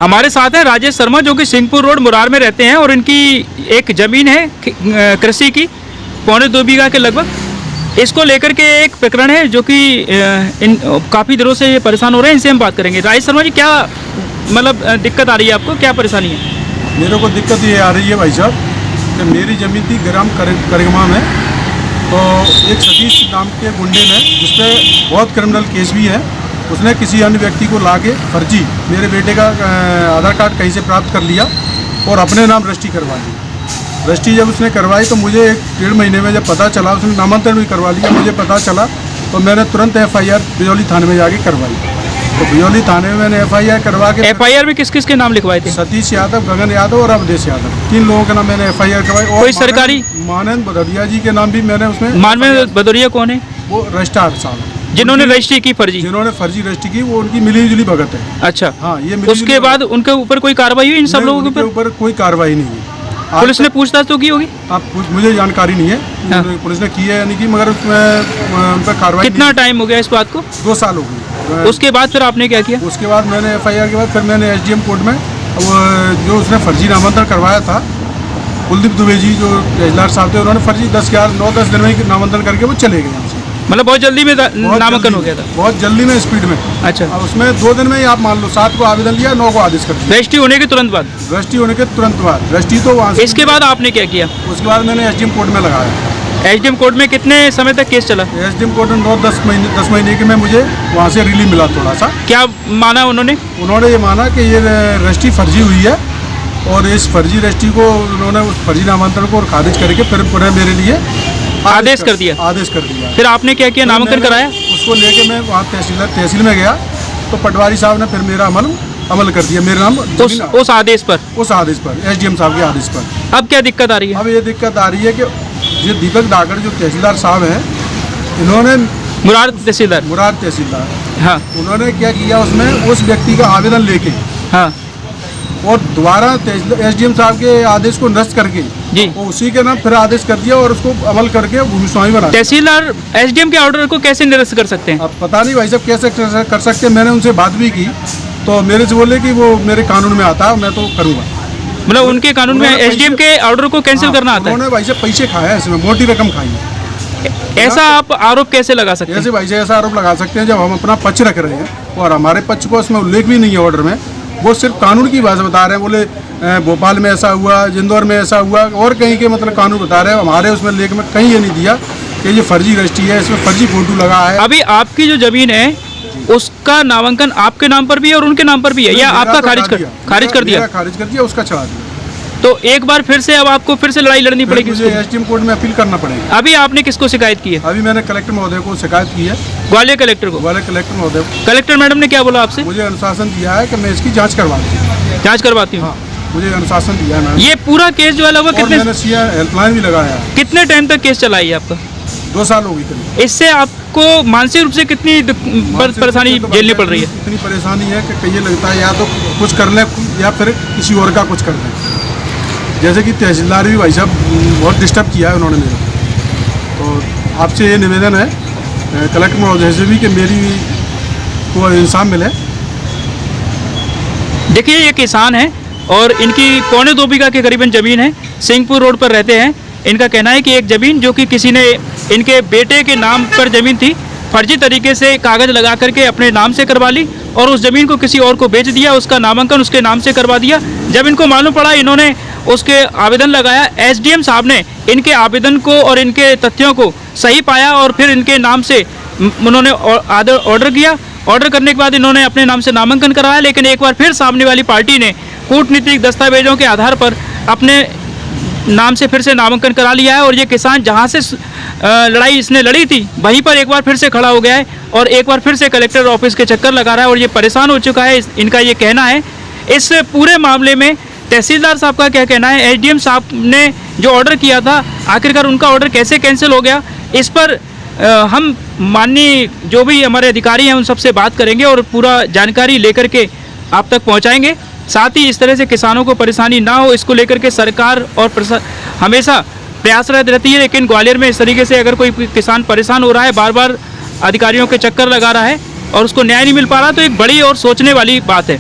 हमारे साथ हैं राजेश शर्मा जो कि सिंहपुर रोड मुरार में रहते हैं और इनकी एक ज़मीन है कृषि की 2.25 बीघा के लगभग। इसको लेकर के एक प्रकरण है जो कि काफ़ी दिनों से ये परेशान हो रहे हैं। इनसे हम बात करेंगे। राजेश शर्मा जी, क्या मतलब दिक्कत आ रही है आपको, क्या परेशानी है? मेरे को दिक्कत ये आ रही है भाई साहब कि मेरी ज़मीन थी ग्राम करिगमा में, तो एक सतीश नाम के गुंडे ने, जिसपे बहुत क्रिमिनल केस भी है, उसने किसी अन्य व्यक्ति को लाके फर्जी मेरे बेटे का आधार कार्ड कहीं से प्राप्त कर लिया और अपने नाम रजिस्ट्री करवा ली। रजिस्ट्री जब उसने करवाई तो मुझे 1-1.5 महीने में जब पता चला, उसने नामांतरण भी करवा लिया, मुझे पता चला तो मैंने तुरंत FIR बिजौली थाने में जाके करवाई। तो बिजौली थाने में मैंने FIR करवा के FIR में किस किस के नाम लिखवाए थे? सतीश यादव, गगन यादव और अवधेश यादव, 3 लोगों के नाम मैंने FIR करवाई। और कोई सरकारी? मानंद भदौरिया जी के नाम भी मैंने उसमें। मानवेंद्र भदौरिया कौन है? वो रजिस्ट्रार साहब जिन्होंने रजिस्ट्री की फर्जी, जिन्होंने फर्जी रजिस्ट्री की, वो उनकी मिली जुली भगत है। अच्छा, हाँ, ये उसके बाद उनके ऊपर कोई कार्रवाई हुई? इन सब लोगों के ऊपर कोई कार्रवाई नहीं हुई। पुलिस ने पूछताछ तो की होगी? आप मुझे जानकारी नहीं है। हाँ। पुलिस ने की है या नहीं की, मगर उसमें उन पर कार्रवाई। कितना टाइम हो गया इस बात को? 2 साल हो गए। उसके बाद फिर आपने क्या किया? उसके बाद मैंने FIR के बाद फिर मैंने SDM कोर्ट में जो उसने फर्जी नामांतरण करवाया था, कुलदीप दुबे जी जो तहसीलदार साहब थे, उन्होंने फर्जी 9-10 दिन में नामांतरण करके वो चले गए हमसे। मतलब बहुत जल्दी में नामांकन हो गया था? बहुत जल्दी में, स्पीड में। अच्छा, अब उसमें 2 दिन में ही आप मान लो 7 को आवेदन लिया, 9 को आदेश कर दिया। रजिस्ट्री होने के तुरंत बाद? रजिस्ट्री होने के तुरंत बाद। रजिस्ट्री तो वहाँ से। इसके बाद आपने क्या किया? उसके बाद मैंने SDM कोर्ट में लगाया। SDM कोर्ट में कितने समय तक केस चला? SDM कोर्ट में 10 महीने के में मुझे वहाँ से रिलीफ मिला थोड़ा सा। क्या माना उन्होंने? उन्होंने ये माना कि ये रजिस्ट्री फर्जी हुई है और इस फर्जी रजिस्ट्री को उन्होंने उस फर्जी नामांतरण को खारिज करके फिर पुनः मेरे लिए आदेश कर दिया। फिर आपने क्या किया? नामांकन कराया? उसको लेके मैं वहाँ तहसील में गया तो पटवारी साहब ने फिर मेरा अमल कर दिया, मेरे नाम उस आदेश पर SDM साहब के आदेश पर। अब क्या दिक्कत आ रही है? अब ये दिक्कत आ रही है कि ये दीपक डागर जो तहसीलदार साहब हैं, इन्होंने मुरार तहसीलदार, हाँ, उन्होंने क्या किया, उसमें उस व्यक्ति का आवेदन लेके, हाँ, और दोबारा SDM साहब के आदेश को निरस्त करके जी, उसी के नाम फिर आदेश कर दिया और उसको अमल करके भूमि स्वामी बना। तहसीलदार SDM के ऑर्डर को कैसे निरस्त कर सकते हैं? अब पता नहीं भाई साहब कैसे कर सकते हैं। मैंने उनसे बात भी की तो मेरे से बोले कि वो मेरे कानून में आता है, मैं तो करूँगा। मतलब उनके कानून में SDM के ऑर्डर को कैंसिल करना आता है? उन्होंने भाई साहब पैसे खाए हैं, इसमें मोटी रकम खाई है। ऐसा आप आरोप कैसे लगा सकते हैं? ऐसे भाई साहब ऐसा आरोप लगा सकते हैं जब हम अपना पक्ष रख रहे हैं और हमारे पक्ष को उसमें उल्लेख भी नहीं है ऑर्डर में। वो सिर्फ कानून की भाषा बता रहे हैं, बोले भोपाल में ऐसा हुआ, इंदौर में ऐसा हुआ, और कहीं के मतलब कानून बता रहे हैं। हमारे उसमें लेख में कहीं ये नहीं दिया कि ये फर्जी रजिस्ट्री है, इसमें फर्जी फोटो लगा है। अभी आपकी जो जमीन है उसका नामांकन आपके नाम पर भी है और उनके नाम पर भी है, या आपका खारिज कर दिया? उसका चढ़ा दिया। तो एक बार फिर से अब आपको फिर से लड़ाई लड़नी पड़ेगी? मुझे SDM कोर्ट में अपील करना पड़ेगा। अभी आपने किसको शिकायत की है? अभी मैंने कलेक्टर महोदय को शिकायत की है। ग्वालियर कलेक्टर को? ग्वालियर कलेक्टर महोदय को। कलेक्टर मैडम ने क्या बोला आपसे? मुझे अनुशासन दिया है कि मैं इसकी जांच करवाती हूँ। हाँ, मुझे अनुशासन दिया है। ये पूरा केस जो है लगभग कितने? मैंने हेल्पलाइन भी लगाया। कितने टाइम तक केस चला है आपका? 2 साल हो गई। इससे आपको मानसिक रूप से कितनी परेशानी झेलनी पड़ रही है? इतनी परेशानी है कि कहीं लगता है या तो कुछ कर लें या फिर किसी और का कुछ कर लें। जैसे कि तहसीलदार भी भाई साहब बहुत डिस्टर्ब किया है उन्होंने मेरे तो आपसे ये निवेदन है कलेक्टर महोदय से भी कि मेरी को इंसाफ मिले। देखिए, ये किसान है और इनकी 2.25 बीघा के करीबन ज़मीन है, सिंहपुर रोड पर रहते हैं। इनका कहना है कि एक ज़मीन जो कि किसी ने इनके बेटे के नाम पर ज़मीन थी, फर्जी तरीके से कागज़ लगा करके अपने नाम से करवा ली और उस ज़मीन को किसी और को बेच दिया, उसका नामांकन उसके नाम से करवा दिया। जब इनको मालूम पड़ा, इन्होंने उसके आवेदन लगाया। SDM साहब ने इनके आवेदन को और इनके तथ्यों को सही पाया और फिर इनके नाम से उन्होंने ऑर्डर किया। ऑर्डर करने के बाद इन्होंने अपने नाम से नामांकन कराया, लेकिन एक बार फिर सामने वाली पार्टी ने कूटनीतिक दस्तावेजों के आधार पर अपने नाम से फिर से नामांकन करा लिया है और ये किसान जहां से लड़ाई इसने लड़ी थी वहीं पर एक बार फिर से खड़ा हो गया है और एक बार फिर से कलेक्टर ऑफिस के चक्कर लगा रहा है और ये परेशान हो चुका है। इनका ये कहना है। इस पूरे मामले में तहसीलदार साहब का क्या कहना है? SDM साहब ने जो ऑर्डर किया था, आखिरकार उनका ऑर्डर कैसे कैंसिल हो गया? इस पर हम माननीय जो भी हमारे अधिकारी हैं उन सबसे बात करेंगे और पूरा जानकारी लेकर के आप तक पहुंचाएंगे। साथ ही इस तरह से किसानों को परेशानी ना हो, इसको लेकर के सरकार और हमेशा प्रयासरत रहती है। लेकिन ग्वालियर में इस तरीके से अगर कोई किसान परेशान हो रहा है, बार बार अधिकारियों के चक्कर लगा रहा है और उसको न्याय नहीं मिल पा रहा, तो एक बड़ी और सोचने वाली बात है।